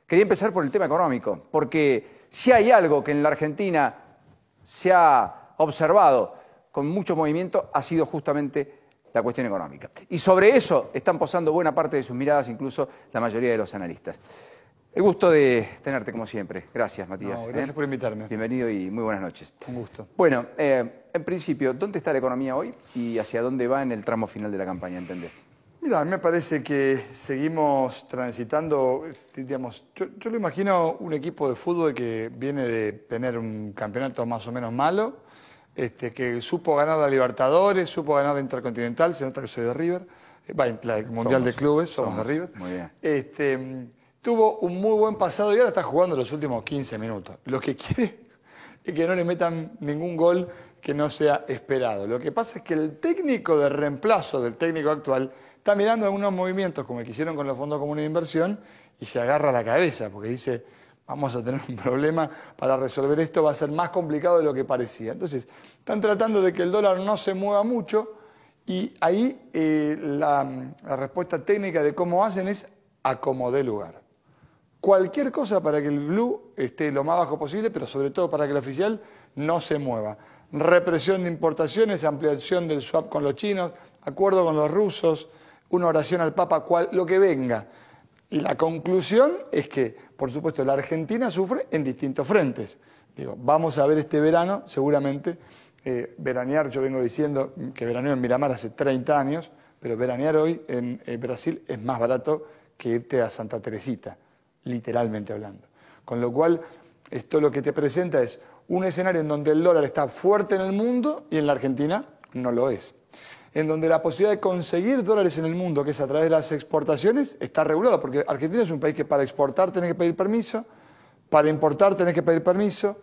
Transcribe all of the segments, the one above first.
Quería empezar por el tema económico, porque si hay algo que en la Argentina se ha observado con mucho movimiento, ha sido justamente la cuestión económica. Y sobre eso están posando buena parte de sus miradas, incluso la mayoría de los analistas. El gusto de tenerte, como siempre. Gracias, Matías. No, gracias por invitarme. Bienvenido y muy buenas noches. Un gusto. Bueno, en principio, ¿dónde está la economía hoy y hacia dónde va en el tramo final de la campaña, entendés? Mira, a mí me parece que seguimos transitando, digamos, yo lo imagino un equipo de fútbol que viene de tener un campeonato más o menos malo, que supo ganar la Libertadores, supo ganar la Intercontinental, se nota que soy de River, el Mundial de Clubes, somos de River. Muy bien. Tuvo un muy buen pasado y ahora está jugando los últimos 15 minutos. Lo que quiere es que no le metan ningún gol que no sea esperado. Lo que pasa es que el técnico de reemplazo del técnico actual está mirando algunos movimientos como el que hicieron con los fondos comunes de inversión y se agarra la cabeza porque dice, vamos a tener un problema para resolver esto, va a ser más complicado de lo que parecía. Entonces, están tratando de que el dólar no se mueva mucho y ahí la respuesta técnica de cómo hacen es acomodar lugar. Cualquier cosa para que el blue esté lo más bajo posible, pero sobre todo para que el oficial no se mueva. Represión de importaciones, ampliación del swap con los chinos, acuerdo con los rusos, una oración al Papa, lo que venga. Y la conclusión es que, por supuesto, la Argentina sufre en distintos frentes. Digo, vamos a ver este verano, seguramente, veranear, yo vengo diciendo que veraneo en Miramar hace 30 años, pero veranear hoy en Brasil es más barato que irte a Santa Teresita, literalmente hablando. Con lo cual, esto lo que te presenta es un escenario en donde el dólar está fuerte en el mundo y en la Argentina no lo es. En donde la posibilidad de conseguir dólares en el mundo, que es a través de las exportaciones, está regulada, porque Argentina es un país que para exportar tenés que pedir permiso, para importar tenés que pedir permiso,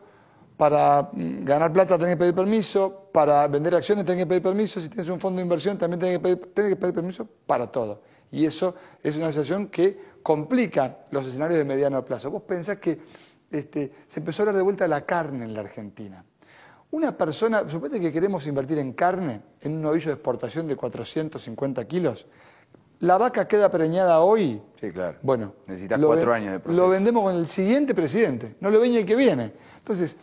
para ganar plata tenés que pedir permiso, para vender acciones tenés que pedir permiso, si tienes un fondo de inversión también tenés que pedir permiso para todo. Y eso es una situación que complica los escenarios de mediano plazo. Vos pensás que se empezó a hablar de vuelta de la carne en la Argentina. Una persona, suponete que queremos invertir en carne, en un novillo de exportación de 450 kilos, la vaca queda preñada hoy. Sí, claro. Bueno, necesitas 4 años de proceso. Lo vendemos con el siguiente presidente, no lo ven el que viene. Entonces,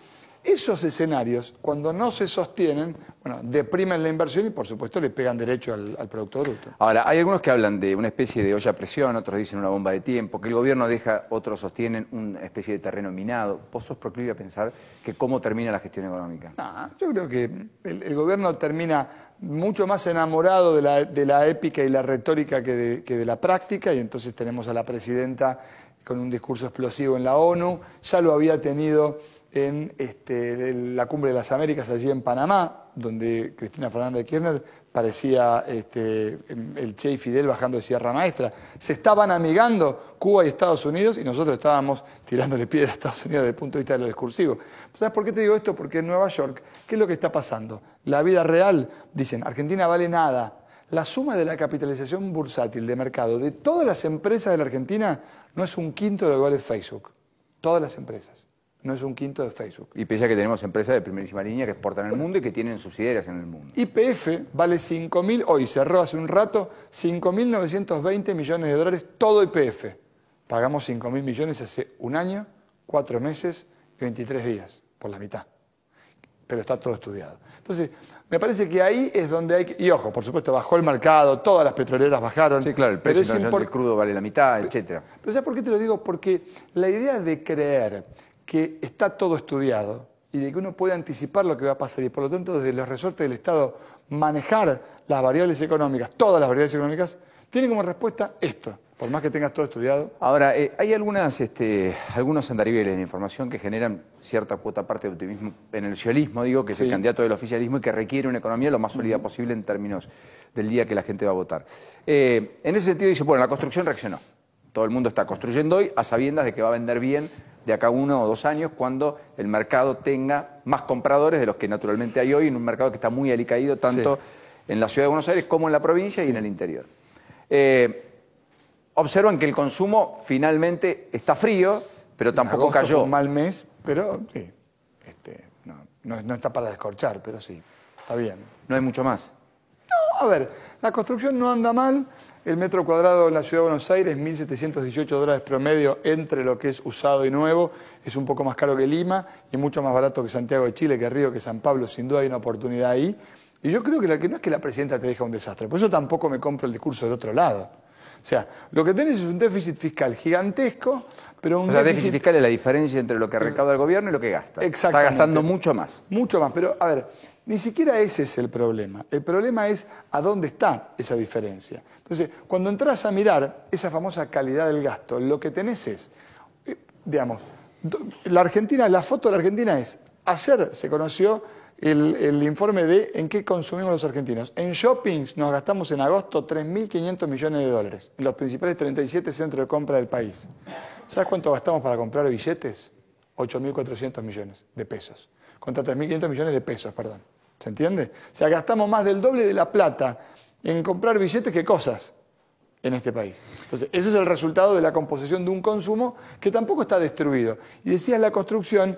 esos escenarios, cuando no se sostienen, bueno, deprimen la inversión y, por supuesto, le pegan derecho al Producto Bruto. Ahora, hay algunos que hablan de una especie de olla a presión, otros dicen una bomba de tiempo, que el gobierno deja, otros sostienen una especie de terreno minado. ¿Vos sos proclive a pensar que cómo termina la gestión económica? Yo creo que el gobierno termina mucho más enamorado de la épica y la retórica que de la práctica, y entonces tenemos a la presidenta con un discurso explosivo en la ONU, ya lo había tenido en la Cumbre de las Américas allí en Panamá, donde Cristina Fernández de Kirchner parecía el Che y Fidel bajando de Sierra Maestra. Se estaban amigando Cuba y Estados Unidos y nosotros estábamos tirándole piedra a Estados Unidos desde el punto de vista de lo discursivo. ¿Sabes por qué te digo esto? Porque en Nueva York, ¿qué es lo que está pasando? La vida real, dicen, Argentina vale nada. La suma de la capitalización bursátil de mercado de todas las empresas de la Argentina no es un quinto de lo que vale Facebook. Todas las empresas. No es un quinto de Facebook. Y pese a que tenemos empresas de primerísima línea que exportan al mundo y que tienen subsidiarias en el mundo. YPF vale 5.000, hoy cerró hace un rato, 5.920 millones de dólares, todo YPF. Pagamos 5.000 millones hace un año, 4 meses y 23 días, por la mitad. Pero está todo estudiado. Entonces, me parece que ahí es donde hay que... Y ojo, por supuesto, bajó el mercado, todas las petroleras bajaron. Sí, claro, el precio internacional del crudo vale la mitad, etcétera. Pero ¿sabes por qué te lo digo? Porque la idea de creer que está todo estudiado y de que uno puede anticipar lo que va a pasar y por lo tanto desde los resortes del Estado manejar las variables económicas, todas las variables económicas, tiene como respuesta esto, por más que tengas todo estudiado. Ahora, hay algunos andariveles de información que generan cierta cuota parte de optimismo en el socialismo, digo, que es el candidato del oficialismo y que requiere una economía lo más sólida posible en términos del día que la gente va a votar. En ese sentido dice, bueno, la construcción reaccionó. Todo el mundo está construyendo hoy a sabiendas de que va a vender bien de acá 1 o 2 años cuando el mercado tenga más compradores de los que naturalmente hay hoy en un mercado que está muy alicaído tanto en la ciudad de Buenos Aires como en la provincia y en el interior. Observan que el consumo finalmente está frío, pero tampoco cayó. Fue un mal mes, pero sí, no está para descorchar, pero sí, está bien. No hay mucho más. A ver, la construcción no anda mal. El metro cuadrado en la Ciudad de Buenos Aires, $1.718 promedio entre lo que es usado y nuevo. Es un poco más caro que Lima y mucho más barato que Santiago de Chile, que Río, que San Pablo. Sin duda hay una oportunidad ahí. Y yo creo que no es que la presidenta te deja un desastre. Por eso tampoco me compro el discurso del otro lado. O sea, lo que tenés es un déficit fiscal gigantesco, pero un déficit fiscal es la diferencia entre lo que recauda el gobierno y lo que gasta. Exactamente. Está gastando mucho más. Mucho más, pero a ver, ni siquiera ese es el problema. El problema es a dónde está esa diferencia. Entonces, cuando entras a mirar esa famosa calidad del gasto, lo que tenés es, digamos, la foto de la Argentina es, ayer se conoció el informe de en qué consumimos los argentinos. En shoppings nos gastamos en agosto 3.500 millones de dólares en los principales 37 centros de compra del país. ¿Sabes cuánto gastamos para comprar billetes? 8.400 millones de pesos. Contra 3.500 millones de pesos, perdón. ¿Se entiende? O sea, gastamos más del doble de la plata en comprar billetes que cosas en este país. Entonces, ese es el resultado de la composición de un consumo que tampoco está destruido. Y decías, la construcción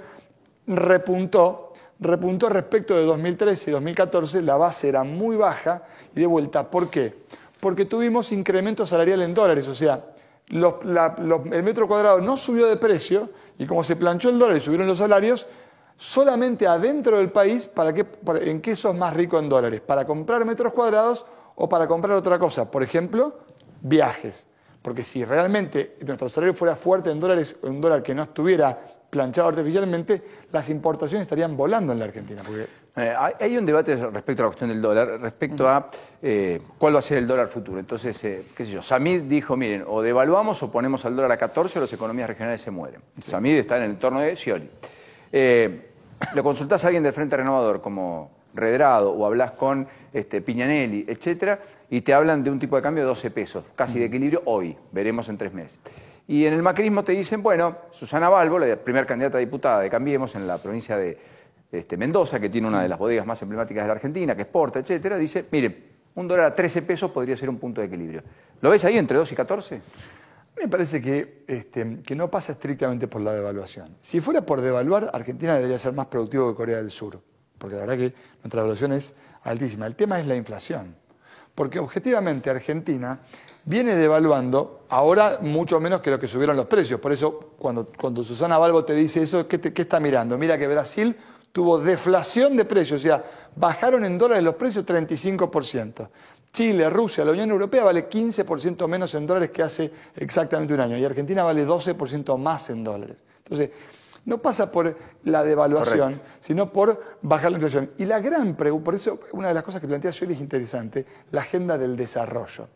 repuntó respecto de 2013 y 2014, la base era muy baja y de vuelta. ¿Por qué? Porque tuvimos incremento salarial en dólares, o sea, el metro cuadrado no subió de precio y como se planchó el dólar y subieron los salarios, solamente adentro del país, ¿en qué sos más rico en dólares? ¿Para comprar metros cuadrados o para comprar otra cosa? Por ejemplo, viajes. Porque si realmente nuestro salario fuera fuerte en dólares, un dólar que no estuviera planchado artificialmente, las importaciones estarían volando en la Argentina. Porque... hay un debate respecto a la cuestión del dólar, respecto a cuál va a ser el dólar futuro. Entonces, qué sé yo, Samid dijo, miren, o devaluamos o ponemos al dólar a 14 o las economías regionales se mueren. Sí. Samid está en el entorno de Scioli. Le consultás a alguien del Frente Renovador como Redrado o hablas con Piñanelli, etcétera, y te hablan de un tipo de cambio de 12 pesos, casi de equilibrio hoy, veremos en 3 meses. Y en el macrismo te dicen, bueno, Susana Balbo, la primera candidata a diputada de Cambiemos en la provincia de Mendoza, que tiene una de las bodegas más emblemáticas de la Argentina, que exporta, etcétera, dice, miren, un dólar a 13 pesos podría ser un punto de equilibrio. ¿Lo ves ahí entre 2 y 14? Me parece que no pasa estrictamente por la devaluación. Si fuera por devaluar, Argentina debería ser más productivo que Corea del Sur, porque la verdad que nuestra devaluación es altísima. El tema es la inflación, porque objetivamente Argentina viene devaluando ahora mucho menos que lo que subieron los precios. Por eso, cuando Susana Balbo te dice eso, ¿qué está mirando? Mira que Brasil tuvo deflación de precios, o sea, bajaron en dólares los precios 35%. Chile, Rusia, la Unión Europea vale 15% menos en dólares que hace exactamente un año. Y Argentina vale 12% más en dólares. Entonces, no pasa por la devaluación, correcto, sino por bajar la inflación. Y la gran pregunta, por eso una de las cosas que plantea Scioli es interesante, la agenda del desarrollo.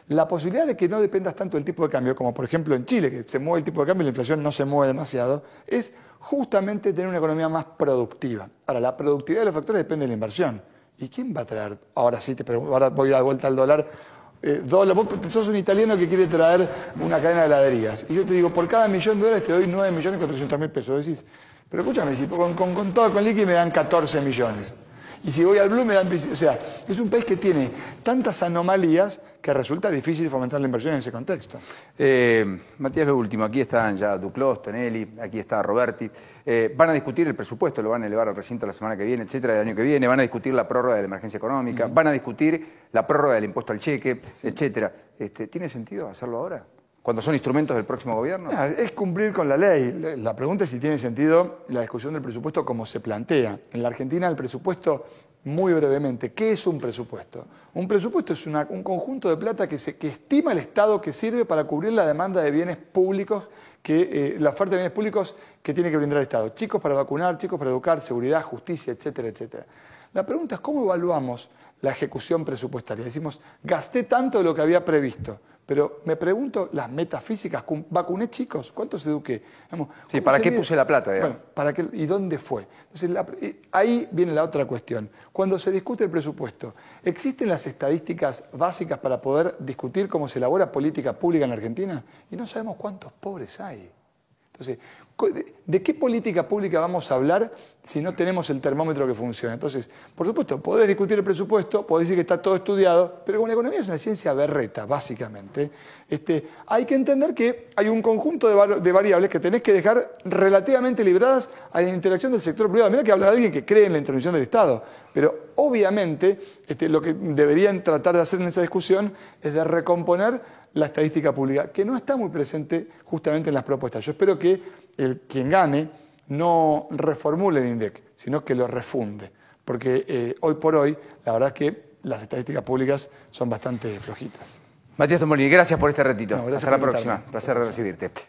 La posibilidad de que no dependas tanto del tipo de cambio, como por ejemplo en Chile, que se mueve el tipo de cambio y la inflación no se mueve demasiado, es justamente tener una economía más productiva. Ahora, la productividad de los factores depende de la inversión. ¿Y quién va a traer? Ahora sí, ahora voy a dar vuelta al dólar. Vos sos un italiano que quiere traer una cadena de heladerías. Y yo te digo, por cada $1.000.000 te doy 9.400.000 pesos. Decís, pero escúchame, si con todo con liqui me dan 14 millones. Y si voy al Blue me dan... O sea, es un país que tiene tantas anomalías que resulta difícil fomentar la inversión en ese contexto. Matías, lo último. Aquí están ya Duclos, Tonelli, aquí está Roberti. Van a discutir el presupuesto, lo van a elevar al recinto la semana que viene, etcétera, el año que viene. Van a discutir la prórroga de la emergencia económica, van a discutir la prórroga del impuesto al cheque, etcétera. ¿Tiene sentido hacerlo ahora? ¿Cuando son instrumentos del próximo gobierno? Es cumplir con la ley. La pregunta es si tiene sentido la discusión del presupuesto como se plantea. En la Argentina el presupuesto, muy brevemente, ¿qué es un presupuesto? Un presupuesto es un conjunto de plata que estima el Estado que sirve para cubrir la demanda de bienes públicos, la oferta de bienes públicos que tiene que brindar el Estado. Chicos para vacunar, chicos para educar, seguridad, justicia, etcétera, etcétera. La pregunta es cómo evaluamos la ejecución presupuestaria. Decimos, gasté tanto de lo que había previsto. Pero me pregunto, las metafísicas, ¿vacuné chicos? ¿Cuántos eduqué? Sí, ¿para qué puse la plata? Bueno, ¿para qué, ¿y dónde fue? Entonces, ahí viene la otra cuestión. Cuando se discute el presupuesto, ¿existen las estadísticas básicas para poder discutir cómo se elabora política pública en la Argentina? Y no sabemos cuántos pobres hay. Entonces, ¿de qué política pública vamos a hablar si no tenemos el termómetro que funcione? Entonces, por supuesto, podés discutir el presupuesto, podés decir que está todo estudiado, pero como la economía es una ciencia berreta, básicamente, hay que entender que hay un conjunto de variables que tenés que dejar relativamente libradas a la interacción del sector privado. Mirá que habla de alguien que cree en la intervención del Estado, pero obviamente lo que deberían tratar de hacer en esa discusión es de recomponer la estadística pública, que no está muy presente justamente en las propuestas. Yo espero que quien gane no reformule el INDEC, sino que lo refunde, porque hoy por hoy la verdad es que las estadísticas públicas son bastante flojitas. Matías Tombolini, gracias por este ratito. No, gracias hasta la por próxima. invitarme. Placer recibirte.